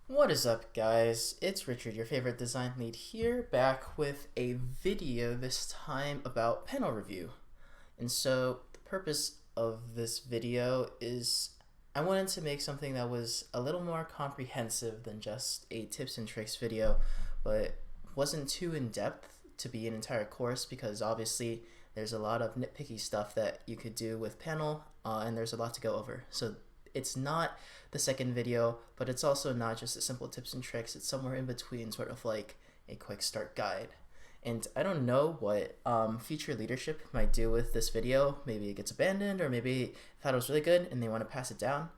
What is up, guys? It's Richard, your favorite design lead here, back with a video this time about panel review. And so, the purpose of this video is I wanted to make something that was a little more comprehensive than just a tips and tricks video, but wasn't too in depth to be an entire course because obviously there's a lot of nitpicky stuff that you could do with panel, and there's a lot to go over. So, it's not the second video, but it's also not just a simple tips and tricks. It's somewhere in between, sort of like a quick start guide. And I don't know what future leadership might do with this video. Maybe it gets abandoned, or maybe they thought it was really good and they want to pass it down.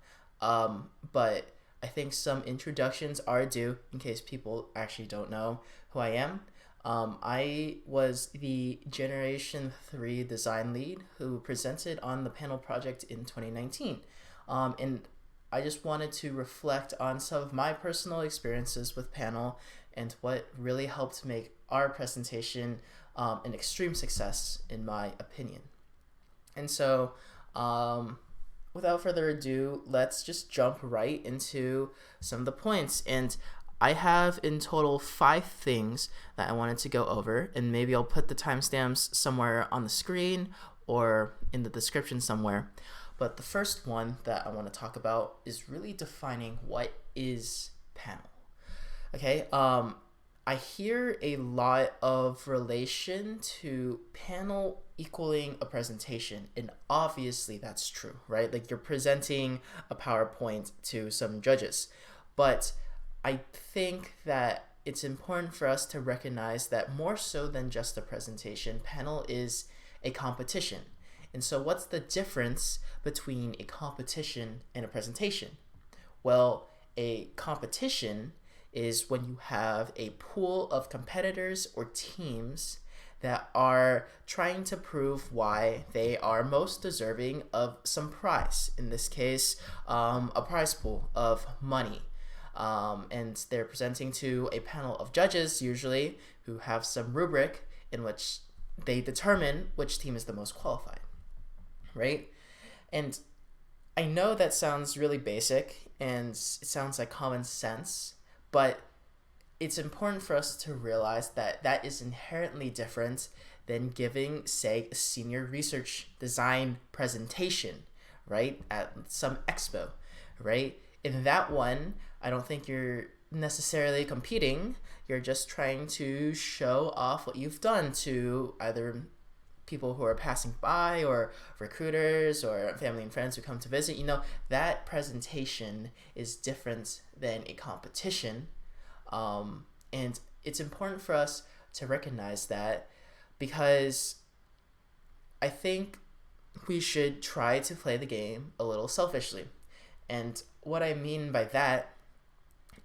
But I think some introductions are due in case people actually don't know who I am. I was the Generation 3 design lead who presented on the panel project in 2019. And I just wanted to reflect on some of my personal experiences with panel and what really helped make our presentation an extreme success, in my opinion. And so, without further ado, let's just jump right into some of the points. And I have in total 5 things that I wanted to go over, and maybe I'll put the timestamps somewhere on the screen or in the description somewhere. But the first one that I want to talk about is really defining what is panel. Okay, I hear a lot of relation to panel equaling a presentation, and obviously that's true, right? Like you're presenting a PowerPoint to some judges. But I think that it's important for us to recognize that more so than just a presentation, panel is a competition. And so what's the difference between a competition and a presentation? Well, a competition is when you have a pool of competitors or teams that are trying to prove why they are most deserving of some prize. In this case, a prize pool of money. And they're presenting to a panel of judges, usually, who have some rubric in which they determine which team is the most qualified, right? And I know that sounds really basic and it sounds like common sense, but it's important for us to realize that that is inherently different than giving, say, a senior research design presentation, right, at some expo, right? In that one, I don't think you're necessarily competing. You're just trying to show off what you've done to either people who are passing by or recruiters or family and friends who come to visit. That presentation is different than a competition. And it's important for us to recognize that because I think we should try to play the game a little selfishly. And what I mean by that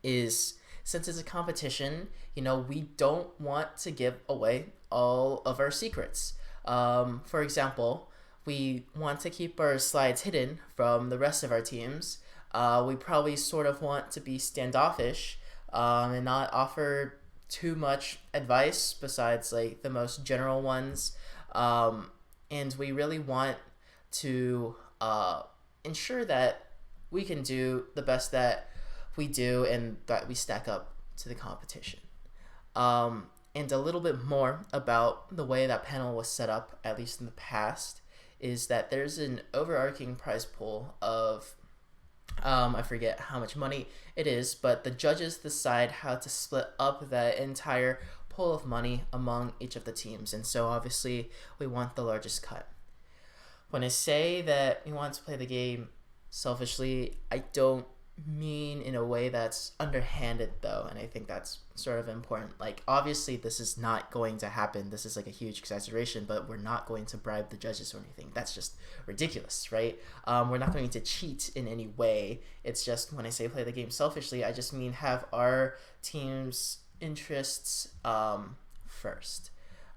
is since it's a competition, we don't want to give away all of our secrets. For example, we want to keep our slides hidden from the rest of our teams. We probably sort of want to be standoffish and not offer too much advice besides like the most general ones. And we really want to ensure that we can do the best that we do and that we stack up to the competition. And a little bit more about the way that panel was set up, at least in the past, is that there's an overarching prize pool of, I forget how much money it is, but the judges decide how to split up that entire pool of money among each of the teams. And so obviously we want the largest cut. When I say that we want to play the game selfishly, I don't mean in a way that's underhanded though, and I think that's sort of important. Like obviously this is not going to happen, this is like a huge exaggeration, but we're not going to bribe the judges or anything. That's just ridiculous, right? We're not going to cheat in any way. It's just when I say play the game selfishly, I just mean have our team's interests first.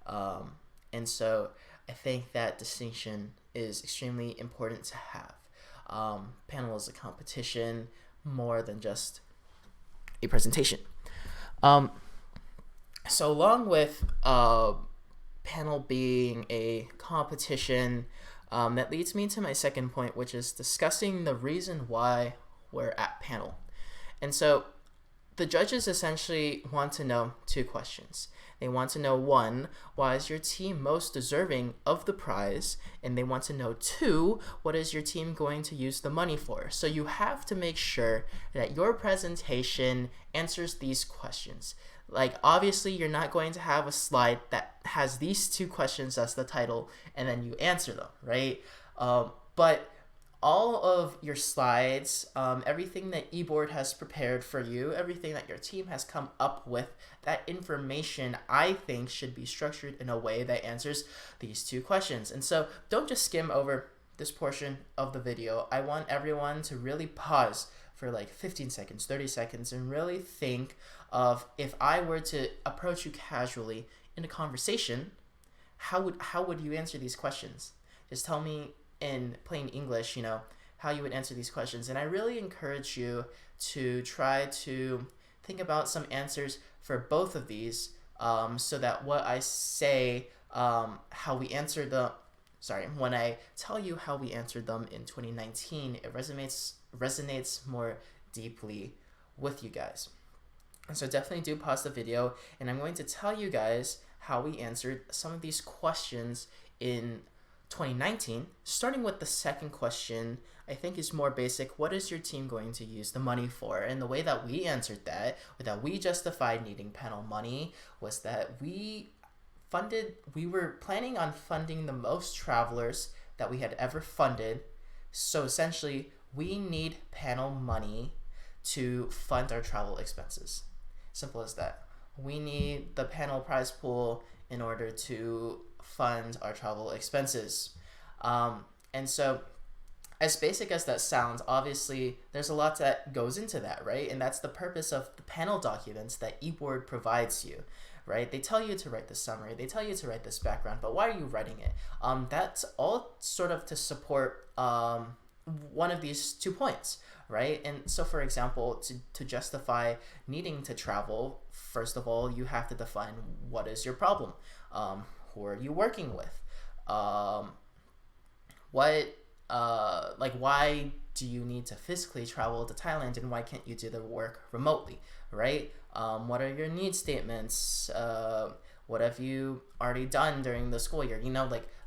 And so I think that distinction is extremely important to have. Panel is a competition more than just a presentation. So along with panel being a competition, that leads me to my second point, which is discussing the reason why we're at panel. And so the judges essentially want to know two questions. They want to know, one, why is your team most deserving of the prize? And they want to know, two, what is your team going to use the money for? So you have to make sure that your presentation answers these questions. Like, obviously, you're not going to have a slide that has these two questions as the title and then you answer them, right? But all of your slides, everything that eBoard has prepared for you, everything that your team has come up with, that information I think should be structured in a way that answers these two questions. And so don't just skim over this portion of the video. I want everyone to really pause for like 15 seconds, 30 seconds, and really think of, if I were to approach you casually in a conversation, how would you answer these questions? Just tell me in plain English, how you would answer these questions. And I really encourage you to try to think about some answers for both of these, so that what I say, how we answered them, when I tell you how we answered them in 2019, it resonates more deeply with you guys. And so definitely do pause the video, and I'm going to tell you guys how we answered some of these questions in 2019, starting with the second question. I think is more basic. What is your team going to use the money for? And the way that we answered that, or that we justified needing panel money, was that we were planning on funding the most travelers that we had ever funded. So essentially, we need panel money to fund our travel expenses. Simple as that. We need the panel prize pool in order to fund our travel expenses. And so, as basic as that sounds, obviously there's a lot that goes into that, right? And that's the purpose of the panel documents that eBoard provides you, right? They tell you to write the summary, they tell you to write this background, but why are you writing it? That's all sort of to support one of these 2 points, right? And so, for example, to justify needing to travel, first of all, you have to define what is your problem. Who are you working with? Why do you need to physically travel to Thailand, and why can't you do the work remotely, right? What are your need statements? What have you already done during the school year?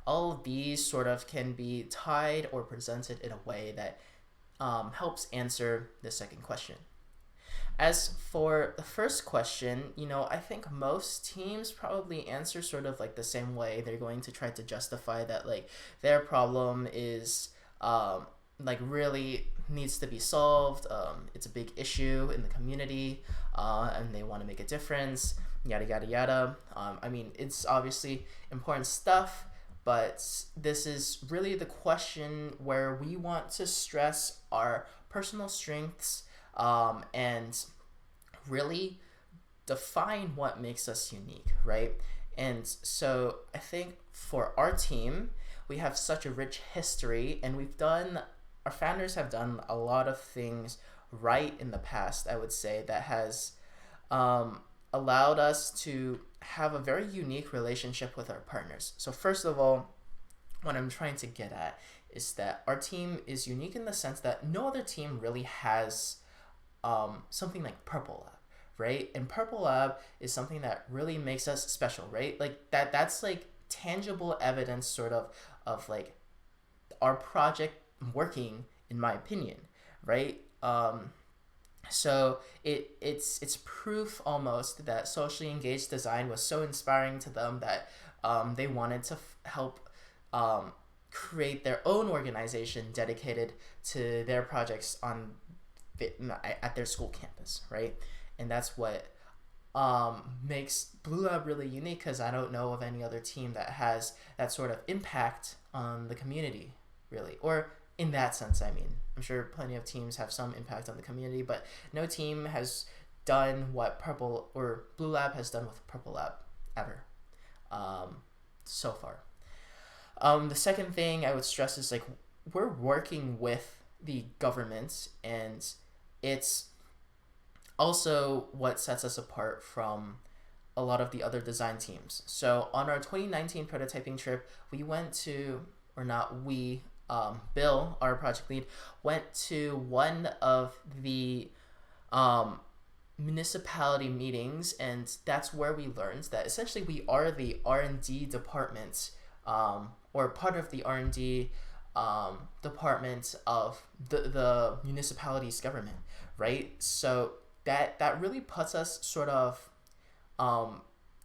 All of these sort of can be tied or presented in a way that helps answer the second question. As for the first question, I think most teams probably answer sort of like the same way. They're going to try to justify that their problem is really needs to be solved. It's a big issue in the community, and they want to make a difference, yada, yada, yada. It's obviously important stuff, but this is really the question where we want to stress our personal strengths, and really define what makes us unique, right? And so I think for our team, we have such a rich history, and our founders have done a lot of things right in the past, I would say, that has allowed us to have a very unique relationship with our partners. So first of all, what I'm trying to get at is that our team is unique in the sense that no other team really has something like Purple Lab, right? And Purple Lab is something that really makes us special, right? That's tangible evidence sort of our project working, in my opinion, right? So it's proof almost that socially engaged design was so inspiring to them that they wanted to help create their own organization dedicated to their projects at their school campus, right? And that's what makes Blue Lab really unique, because I don't know of any other team that has that sort of impact on the community, really. Or in that sense, I'm sure plenty of teams have some impact on the community, but no team has done what Blue Lab has done with Purple Lab ever, so far. The second thing I would stress is we're working with the government, and it's also what sets us apart from a lot of the other design teams. So on our 2019 prototyping trip, we went to, or not we, Bill, our project lead, went to one of the municipality meetings, and that's where we learned that essentially we are the R&D department, or part of the R&D department of the municipality's government, right? So that really puts us sort of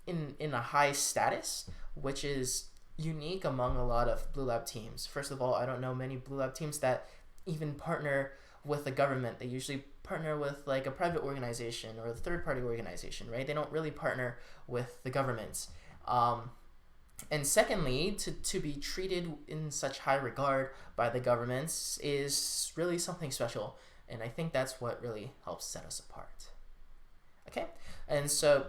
in a high status, which is unique among a lot of Blue Lab teams. First of all, I don't know many Blue Lab teams that even partner with the government. They usually partner with like a private organization or a third-party organization, right? They don't really partner with the government. And secondly, to be treated in such high regard by the governments is really something special. And I think that's what really helps set us apart. Okay, and so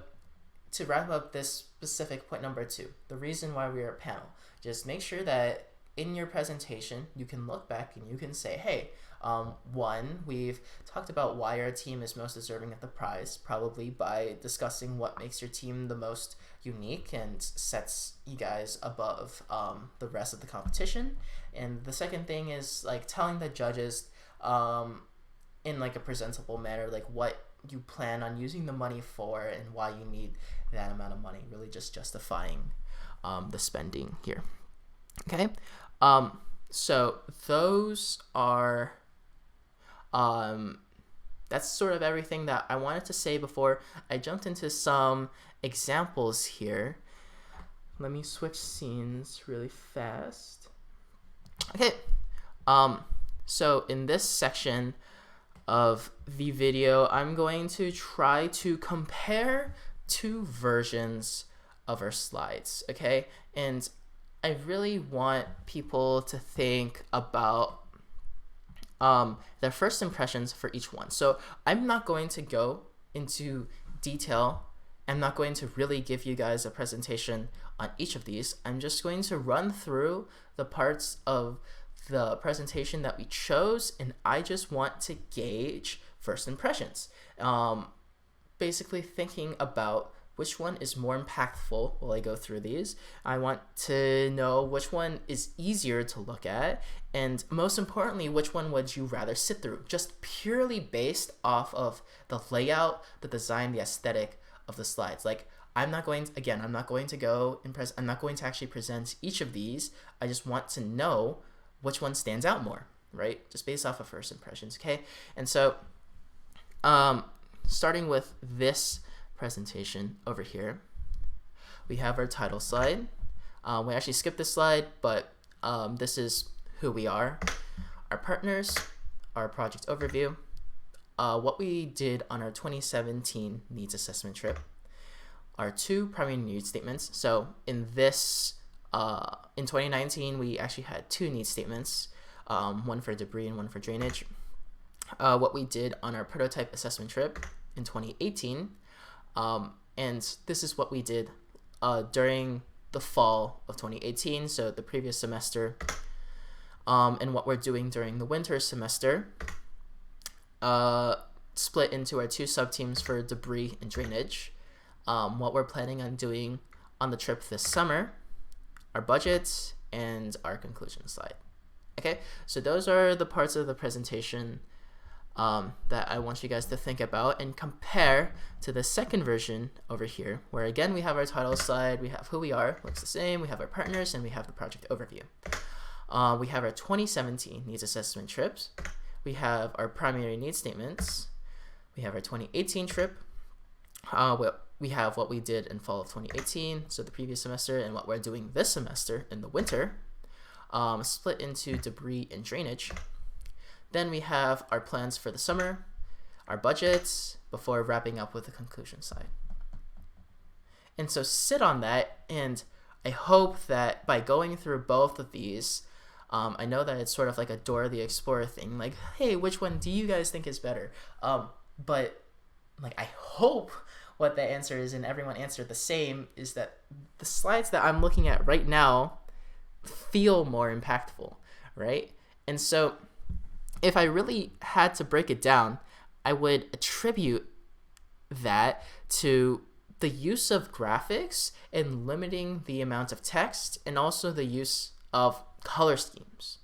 to wrap up this specific point number 2, the reason why we are a panel, just make sure that in your presentation, you can look back and you can say, hey, one, we've talked about why our team is most deserving of the prize, probably by discussing what makes your team the most unique and sets you guys above the rest of the competition. And the second thing is like telling the judges in like a presentable manner, like what you plan on using the money for and why you need that amount of money, really just justifying the spending here. Okay, so those are that's sort of everything that I wanted to say before I jumped into some examples here. Let me switch scenes really fast. Okay, so in this section of the video, I'm going to try to compare 2 versions of our slides, okay? And I really want people to think about their first impressions for each one. So I'm not going to go into detail. I'm not going to really give you guys a presentation on each of these. I'm just going to run through the parts of the presentation that we chose, and I just want to gauge first impressions. Basically thinking about which one is more impactful while I go through these. I want to know which one is easier to look at, and most importantly, which one would you rather sit through, just purely based off of the layout, the design, the aesthetic of the slides. Like, I'm not going to go and I'm not going to actually present each of these. I just want to know which one stands out more, right? Just based off of first impressions, okay? And so, starting with this presentation over here, we have our title slide. We actually skipped this slide, but this is who we are, our partners, our project overview, what we did on our 2017 needs assessment trip, our 2 primary needs statements. So in this, in 2019, we actually had 2 needs statements, one for debris and one for drainage. What we did on our prototype assessment trip in 2018, and this is what we did during the fall of 2018, so the previous semester, and what we're doing during the winter semester, split into our 2 sub-teams for debris and drainage, what we're planning on doing on the trip this summer, our budget, and our conclusion slide. Okay, so those are the parts of the presentation that I want you guys to think about and compare to the second version over here, where again we have our title slide, we have who we are, looks the same, we have our partners, and we have the project overview. We have our 2017 needs assessment trips, we have our primary needs statements, we have our 2018 trip, we have what we did in fall of 2018, so the previous semester, and what we're doing this semester in the winter, split into debris and drainage. Then we have our plans for the summer, our budgets, before wrapping up with the conclusion slide. And so sit on that, and I hope that by going through both of these, I know that it's sort of like a Dora the Explorer thing, like, hey, which one do you guys think is better? But like, I hope what the answer is, and everyone answered the same, is that the slides that I'm looking at right now feel more impactful, right? And so if I really had to break it down, I would attribute that to the use of graphics and limiting the amount of text, and also the use of color schemes,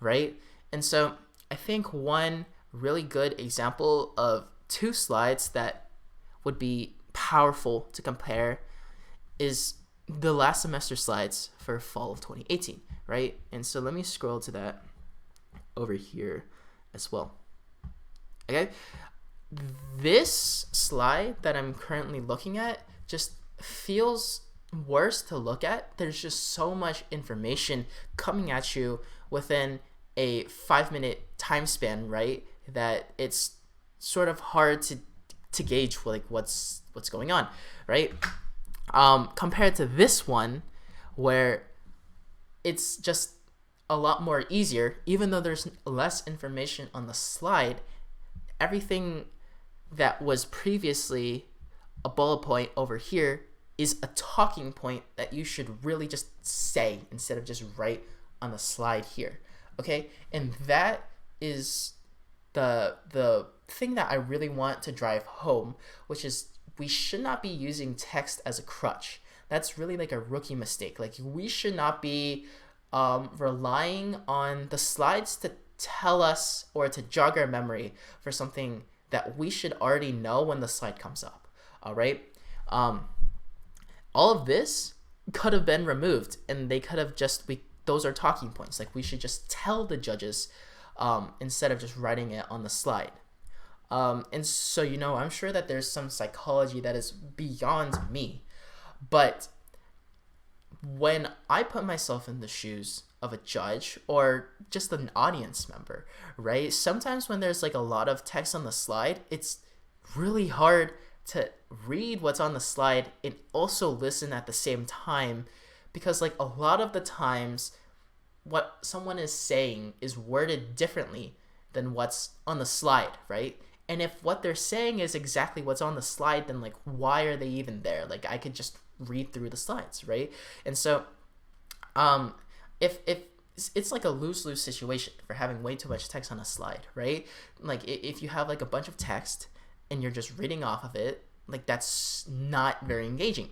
right? And so I think one really good example of 2 slides that would be powerful to compare is the last semester slides for fall of 2018, right? And so let me scroll to that over here as well. Okay, this slide that I'm currently looking at just feels worse to look at. There's just so much information coming at you within a 5-minute time span, right? That it's sort of hard to gauge like what's going on, right? Compared to this one, where it's just a lot more easier, even though there's less information on the slide. Everything that was previously a bullet point over here is a talking point that you should really just say instead of just write on the slide here. Okay, and that is the thing that I really want to drive home, which is we should not be using text as a crutch. That's really like a rookie mistake. Like, we should not be relying on the slides to tell us or to jog our memory for something that we should already know when the slide comes up. All right. All of this could have been removed, and they could have just, those are talking points. Like, we should just tell the judges instead of just writing it on the slide. And so, I'm sure that there's some psychology that is beyond me, but when I put myself in the shoes of a judge or just an audience member, right? Sometimes when there's like a lot of text on the slide, it's really hard to read what's on the slide and also listen at the same time, because like a lot of the times what someone is saying is worded differently than what's on the slide, right? And if what they're saying is exactly what's on the slide, then like, why are they even there? Like, I could just read through the slides, right? And so if it's like a lose-lose situation for having way too much text on a slide, right? Like, if you have like a bunch of text and you're just reading off of it, like, that's not very engaging.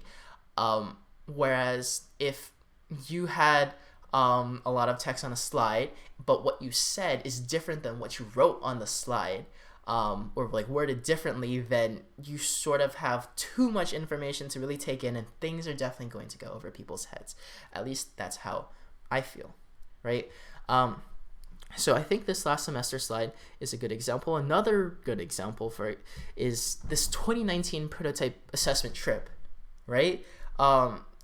Whereas if you had a lot of text on a slide, but what you said is different than what you wrote on the slide, or like worded differently, then you sort of have too much information to really take in, and things are definitely going to go over people's heads. At least that's how I feel, right? So I think this last semester slide is a good example. Another good example for it is this 2019 prototype assessment trip, right?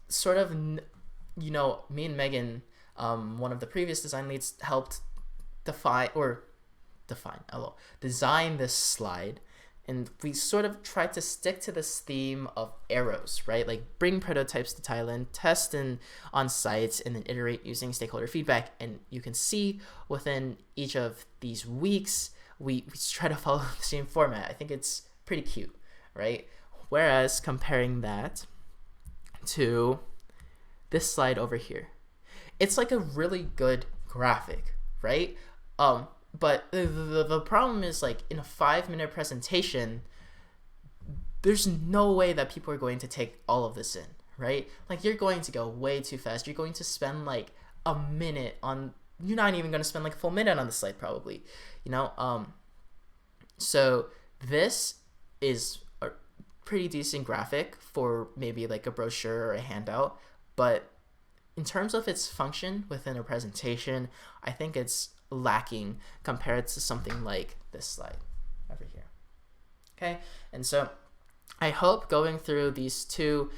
Sort of, me and Megan, one of the previous design leads, helped design this slide, and we sort of tried to stick to this theme of arrows, right? Like, bring prototypes to Thailand, test on sites, and then iterate using stakeholder feedback. And you can see within each of these weeks, we try to follow the same format. I think it's pretty cute, right? Whereas comparing that to this slide over here, it's like a really good graphic, right? But the problem is, like, in a 5-minute presentation, there's no way that people are going to take all of this in, right? Like, you're going to go way too fast. You're going to spend like a minute on, you're not even going to spend like a full minute on the slide probably, so this is a pretty decent graphic for maybe like a brochure or a handout, but in terms of its function within a presentation, I think it's lacking compared to something like this slide over here. Okay, and so I hope going through these two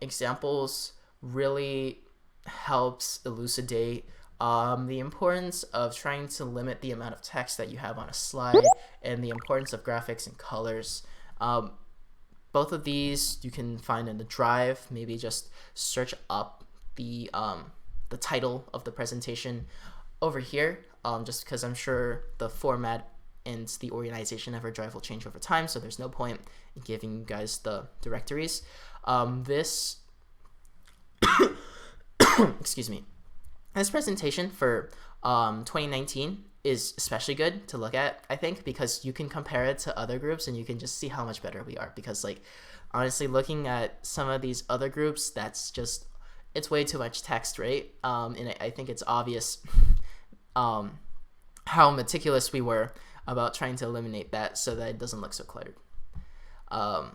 examples really helps elucidate the importance of trying to limit the amount of text that you have on a slide, and the importance of graphics and colors. Both of these you can find in the Drive. Maybe just search up the title of the presentation over here, just because I'm sure the format and the organization of our Drive will change over time, so there's no point in giving you guys the directories. This excuse me, this presentation for 2019 is especially good to look at, I think, because you can compare it to other groups and you can just see how much better we are. Because, like, honestly, looking at some of these other groups, that's just, it's way too much text, right? And I think it's obvious how meticulous we were about trying to eliminate that so that it doesn't look so cluttered. I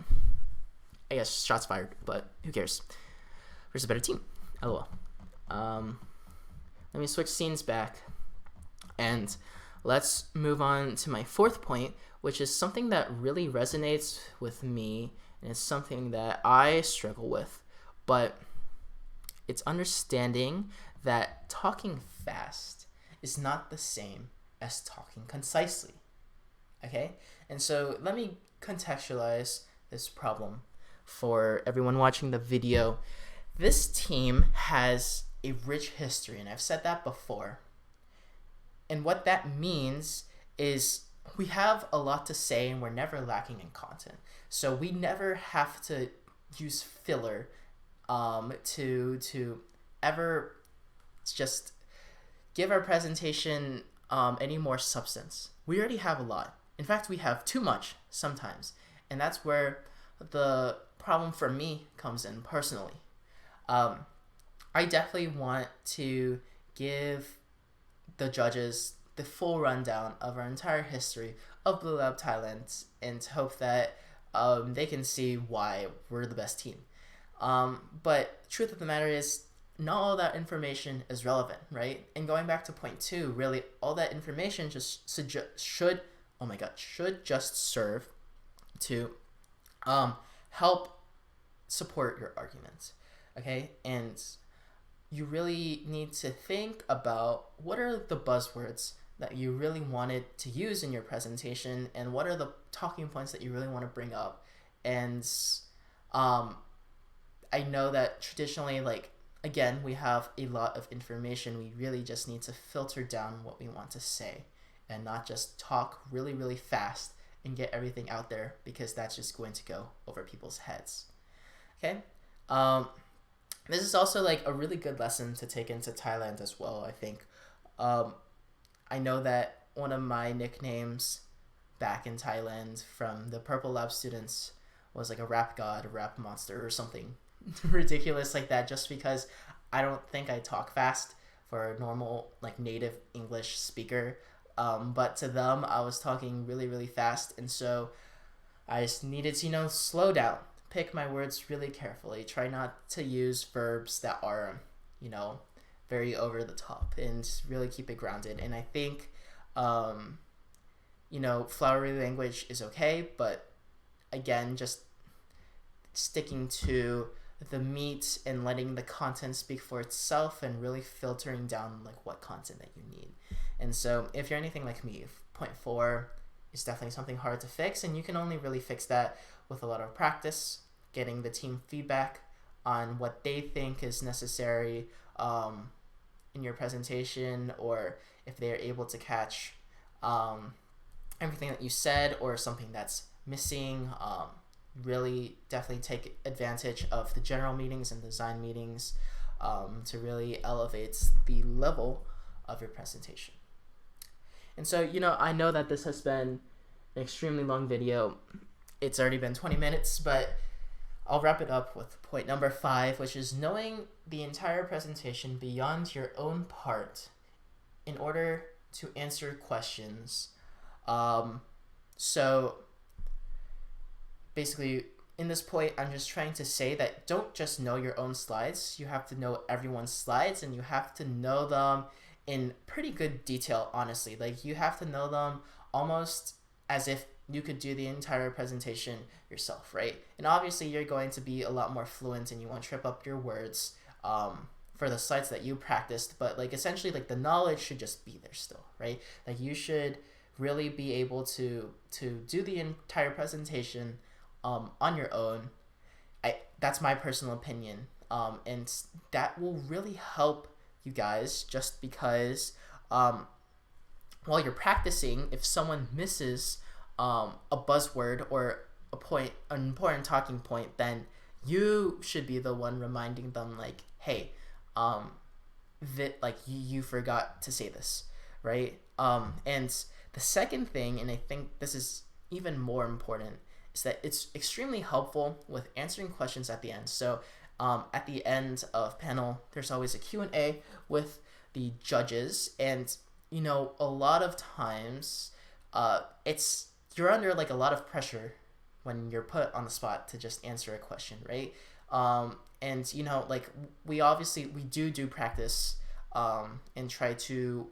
guess shots fired, but who cares? Where's a better team? LOL. Let me switch scenes back, and let's move on to my fourth point, which is something that really resonates with me, and it's something that I struggle with, but it's understanding that talking fast is not the same as talking concisely. Okay? And so let me contextualize this problem for everyone watching the video. This team has a rich history, and I've said that before. And what that means is we have a lot to say, and we're never lacking in content. So we never have to use filler to ever just give our presentation any more substance. We already have a lot. In fact, we have too much sometimes. And that's where the problem for me comes in personally. I definitely want to give the judges the full rundown of our entire history of Blue Lab Thailand and hope that they can see why we're the best team. But truth of the matter is, not all that information is relevant, right? And going back to point 2, really all that information just should just serve to help support your arguments, okay? And you really need to think about what are the buzzwords that you really wanted to use in your presentation, and what are the talking points that you really want to bring up. And I know that traditionally, again, we have a lot of information. We really just need to filter down what we want to say and not just talk really, really fast and get everything out there, because that's just going to go over people's heads. Okay? This is also a really good lesson to take into Thailand as well, I think. I know that one of my nicknames back in Thailand from the Purple Lab students was a rap god, a rap monster, or something ridiculous like that, just because I don't think I talk fast for a normal native English speaker. But to them, I was talking really, really fast, and so I just needed to, slow down, pick my words really carefully, try not to use verbs that are, very over the top, and really keep it grounded. And I think, flowery language is okay, but again, just sticking to the meat and letting the content speak for itself, and really filtering down what content that you need. And so if you're anything like me, point 4 is definitely something hard to fix, and you can only really fix that with a lot of practice, getting the team feedback on what they think is necessary in your presentation, or if they're able to catch everything that you said or something that's missing. Really definitely take advantage of the general meetings and design meetings to really elevate the level of your presentation. And so, I know that this has been an extremely long video. It's already been 20 minutes, but I'll wrap it up with point number 5, which is knowing the entire presentation beyond your own part in order to answer questions. So basically, in this point, I'm just trying to say that don't just know your own slides. You have to know everyone's slides, and you have to know them in pretty good detail, honestly. You have to know them almost as if you could do the entire presentation yourself, right? And obviously, you're going to be a lot more fluent, and you won't trip up your words for the slides that you practiced. But essentially, the knowledge should just be there still, right? You should really be able to do the entire presentation on your own. That's my personal opinion, and that will really help you guys, just because while you're practicing, if someone misses a buzzword or an important talking point, then you should be the one reminding them, hey, you forgot to say this, right? And the second thing, and I think this is even more important, is that it's extremely helpful with answering questions at the end. So at the end of panel, there's always a Q&A with the judges, and a lot of times you're under a lot of pressure when you're put on the spot to just answer a question, right? And you know, like we do practice and try to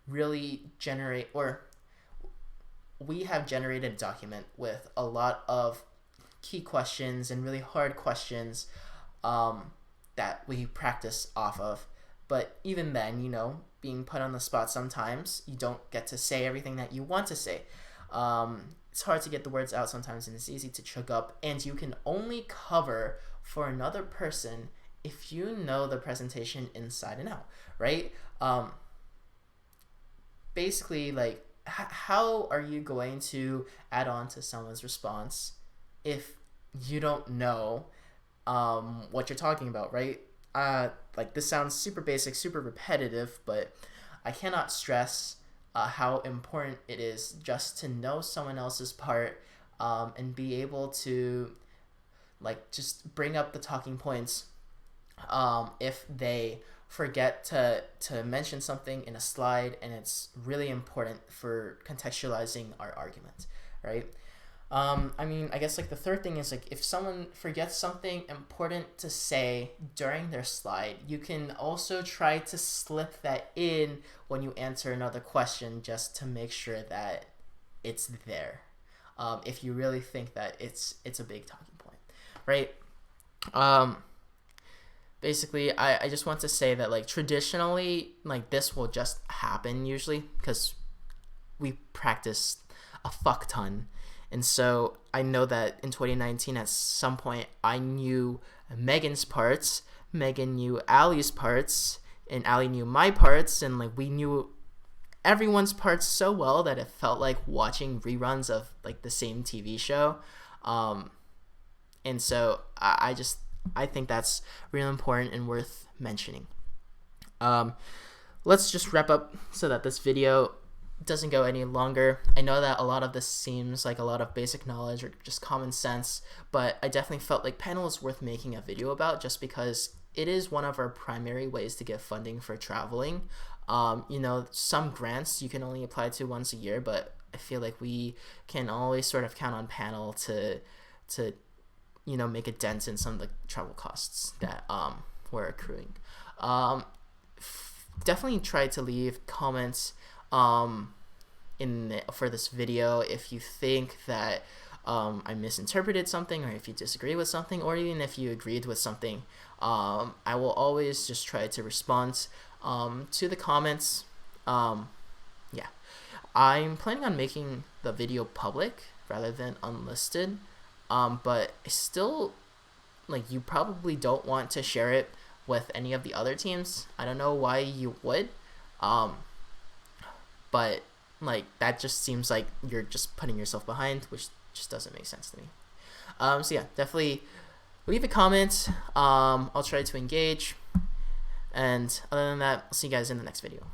really generate, or we have generated a document with a lot of key questions and really hard questions that we practice off of. But even then, you know, being put on the spot, sometimes you don't get to say everything that you want to say. It's hard to get the words out sometimes, and it's easy to choke up, and you can only cover for another person if you know the presentation inside and out, right? Basically, like, how are you going to add on to someone's response if you don't know what you're talking about, right? Like, this sounds super basic, super repetitive, but I cannot stress how important it is just to know someone else's part and be able to, like, just bring up the talking points if they forget to mention something in a slide and it's really important for contextualizing our argument, right? I mean, I guess like the third thing is, like, if someone forgets something important to say during their slide, you can also try to slip that in when you answer another question, just to make sure that it's there. If you really think that it's a big talking point, right? Basically, I just want to say that, like, traditionally, like, this will just happen usually because we practice a fuck ton. And so I know that in 2019, at some point, I knew Megan's parts, Megan knew Allie's parts, and Allie knew my parts, and, like, we knew everyone's parts so well that it felt like watching reruns of, like, the same TV show. And so I think that's really important and worth mentioning. Let's just wrap up so that this video doesn't go any longer. I know that a lot of this seems like a lot of basic knowledge or just common sense, but I definitely felt like panel is worth making a video about, just because it is one of our primary ways to get funding for traveling. You know, some grants you can only apply to once a year, but I feel like we can always sort of count on panel to you know, make a dent in some of the travel costs that we're accruing. Definitely try to leave comments for this video if you think that I misinterpreted something, or if you disagree with something, or even if you agreed with something. I will always just try to respond to the comments. Yeah, I'm planning on making the video public rather than unlisted, but still, like, you probably don't want to share it with any of the other teams. I don't know why you would, but, like, that just seems like you're just putting yourself behind, which just doesn't make sense to me. So yeah, definitely leave a comment. I'll try to engage, and other than that, I'll see you guys in the next video.